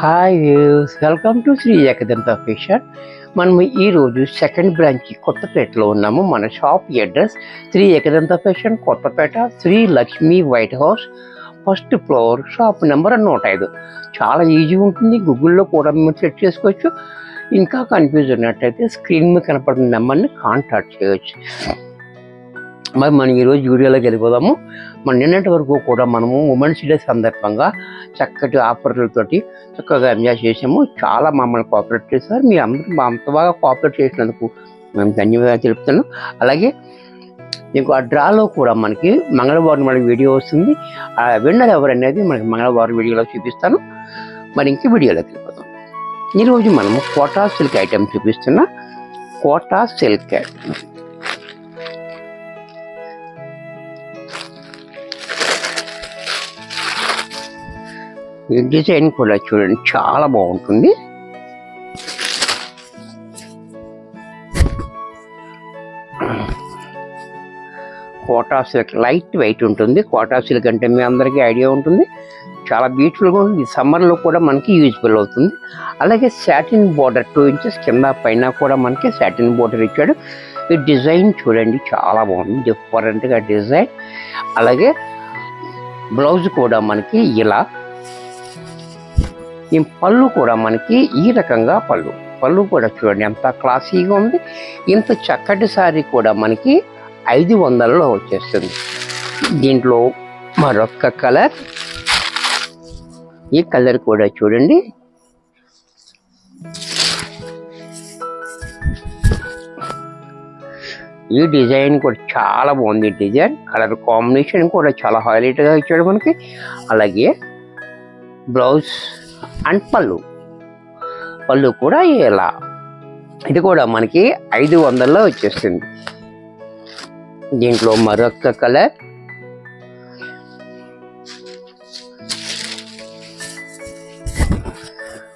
Hi views, welcome to Shri Ekadanta fashion. మనం ఈరోజు second branch కొత్తపేటలో ఉన్నాము. మన shop address Shri Ekadanta fashion, Kothapeta, Shri Lakshmi white house, first floor, shop number 105. చాలా ఈజీ ఉంటుంది, గూగుల్లో కూడా మేము సెట్ చేసుకోవచ్చు. ఇంకా కన్ఫ్యూజ్ ఉన్నట్టయితే స్క్రీన్ మీద కనపడిన నెంబర్ని కాంటాక్ట్ చేయవచ్చు. మరి మనం ఈరోజు వీడియోలోకి వెళ్ళిపోదాము. మన నిన్నటి వరకు కూడా మనము ఉమెన్స్ డే సందర్భంగా చక్కటి ఆఫర్లతోటి చక్కగా ఎంజాయ్ చేసాము. చాలా మమ్మల్ని కోఆపరేట్ చేశారు. మీ అందరూ అంత బాగా కోఆపరేట్ చేసినందుకు మేము ధన్యవాదాలు తెలుపుతాను. అలాగే మీకు ఆ డ్రాలో కూడా మనకి మంగళవారం మన వీడియో వస్తుంది. ఆ విన్నర్ ఎవరనేది మనకి మంగళవారం వీడియోలో చూపిస్తాను. మరి ఇంక వీడియోలోకి వెళ్ళిపోతాం. ఈరోజు మనము కోటా సిల్క్ ఐటమ్ చూపిస్తున్నా. కోటా సిల్క్ ఈ డిజైన్ కూడా చూడండి, చాలా బాగుంటుంది. కోటా సిల్క్ లైట్ వెయిట్ ఉంటుంది. కోటా సిల్క్ అంటే మీ అందరికీ ఐడియా ఉంటుంది, చాలా బ్యూటిఫుల్గా ఉంటుంది. సమ్మర్లో కూడా మనకి యూజ్ఫుల్ అవుతుంది. అలాగే సాటిన్ బోర్డర్ 2 ఇంచెస్ కింద పైన కూడా మనకి సాటిన్ బోర్డర్ ఇచ్చాడు. ఈ డిజైన్ చూడండి, చాలా బాగుంది, డిఫరెంట్గా డిజైన్. అలాగే బ్లౌజ్ కూడా మనకి ఇలా, ఈ పళ్ళు కూడా మనకి ఈ రకంగా పళ్ళు కూడా చూడండి ఎంత క్లాసీగా ఉంది. ఇంత చక్కటి సారీ కూడా మనకి 500లో వచ్చేస్తుంది. దీంట్లో మరొక కలర్, ఈ కలర్ కూడా చూడండి, ఈ డిజైన్ కూడా చాలా బాగుంది. డిజైన్ కలర్ కాంబినేషన్ కూడా చాలా హైలైట్గా ఇచ్చాడు మనకి. అలాగే బ్లౌజ్ అండ్ పళ్ళు కూడా ఇలా, ఇది కూడా మనకి 500లో వచ్చేస్తుంది. దీంట్లో మరొక కలర్,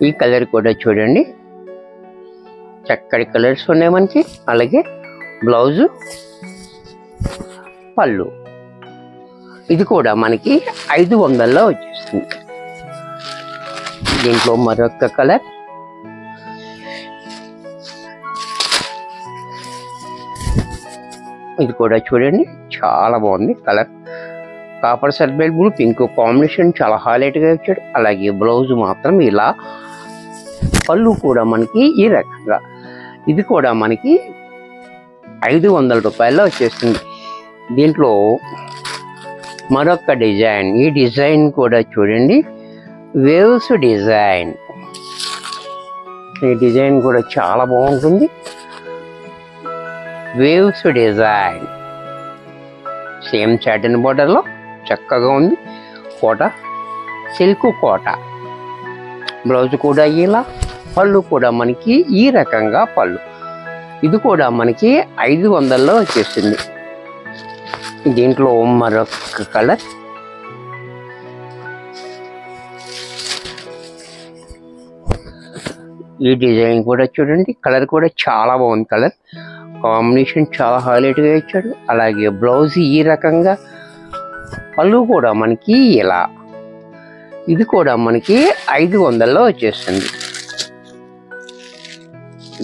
ఈ కలర్ కూడా చూడండి, చక్కటి కలర్స్ ఉన్నాయి మనకి. అలాగే బ్లౌజు పళ్ళు, ఇది కూడా మనకి 500లో వచ్చేస్తుంది. దీంట్లో మరొక కలర్, ఇది కూడా చూడండి, చాలా బాగుంది కలర్. కాపర్ సర్బెల్ బ్లూ పింక్ కాంబినేషన్ చాలా హైలైట్గా ఇచ్చాడు. అలాగే బ్లౌజ్ మాత్రం ఇలా, పళ్ళు కూడా మనకి ఈ రకంగా, ఇది కూడా మనకి 500 రూపాయల్లో వచ్చేస్తుంది. దీంట్లో మరొక డిజైన్, ఈ డిజైన్ కూడా చూడండి, వేవ్స్ డిజైన్. ఈ డిజైన్ కూడా చాలా బాగుంటుంది. వేవ్స్ డిజైన్ సేమ్ సాటిన్ బోర్డర్లో చక్కగా ఉంది. కోట సిల్క్ కోట, బ్లౌజ్ కూడా ఇలా, పళ్ళు కూడా మనకి ఈ రకంగా పళ్ళు, ఇది కూడా మనకి 500లో వచ్చేసింది. దీంట్లో మరొక కలర్, ఈ డిజైన్ కూడా చూడండి, కలర్ కూడా చాలా బాగుంది. కలర్ కాంబినేషన్ చాలా హైలైట్గా ఇచ్చాడు. అలాగే బ్లౌజ్ ఈ రకంగా, పళ్ళు కూడా మనకి ఇలా, ఇది కూడా మనకి 500లో వచ్చేస్తుంది.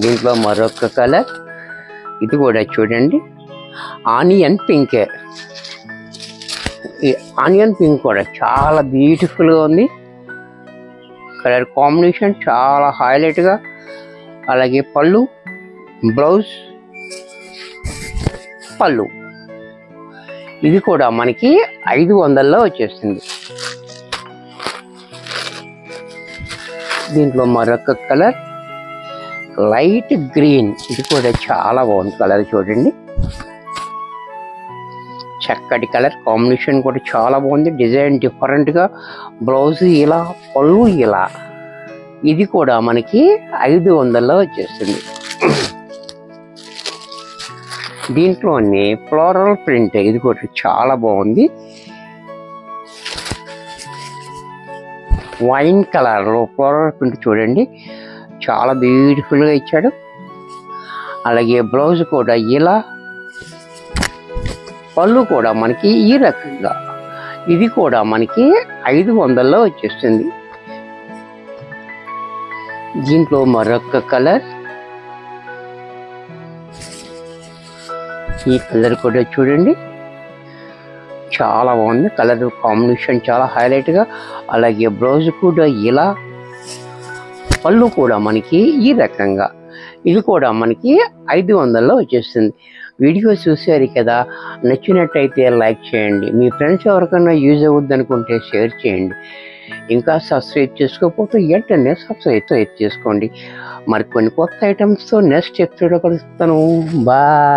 దీంట్లో మరొక కలర్, ఇది కూడా చూడండి, ఆనియన్ పింక్. ఈ ఆనియన్ పింక్ కూడా చాలా బ్యూటిఫుల్గా ఉంది. కలర్ కాంబినేషన్ చాలా హైలైట్గా. అలాగే పళ్ళు, బ్లౌజ్, పళ్ళు, ఇది కూడా మనకి 500లో వచ్చేస్తుంది. దీంట్లో మరొక కలర్, లైట్ గ్రీన్, ఇది కూడా చాలా బాగుంది కలర్ చూడండి, చక్కటి కలర్ కాంబినేషన్ కూడా చాలా బాగుంది. డిజైన్ డిఫరెంట్గా, బ్లౌజ్ ఇలా, పళ్ళు ఇలా, ఇది కూడా మనకి 500లో వచ్చేస్తుంది. దీంట్లోనే ఫ్లోరల్ ప్రింట్, ఇది కూడా చాలా బాగుంది. వైన్ కలర్లో ఫ్లోరల్ ప్రింట్ చూడండి, చాలా బ్యూటిఫుల్గా ఇచ్చాడు. అలాగే బ్లౌజ్ కూడా ఇలా, పళ్ళు కూడా మనకి ఈ రకంగా, ఇది కూడా మనకి 500లో వచ్చేస్తుంది. దీంట్లో మరొక కలర్, ఈ కలర్ కూడా చూడండి చాలా బాగుంది. కలర్ కాంబినేషన్ చాలా హైలైట్గా. అలాగే బ్లౌజ్ కూడా ఇలా, పళ్ళు కూడా మనకి ఈ రకంగా, ఇది కూడా మనకి 500లో వచ్చేస్తుంది. వీడియో చూసారు కదా, నచ్చినట్టయితే లైక్ చేయండి. మీ ఫ్రెండ్స్ ఎవరికైనా యూజ్ అవుద్ది అనుకుంటే షేర్ చేయండి. ఇంకా సబ్స్క్రైబ్ చేసుకోకపోతే వెంటనే సబ్స్క్రైబ్ చేసుకోండి. మరి కొన్ని కొత్త ఐటమ్స్తో నెక్స్ట్ ఎపిసోడ్లో కలుస్తాను. బాయ్.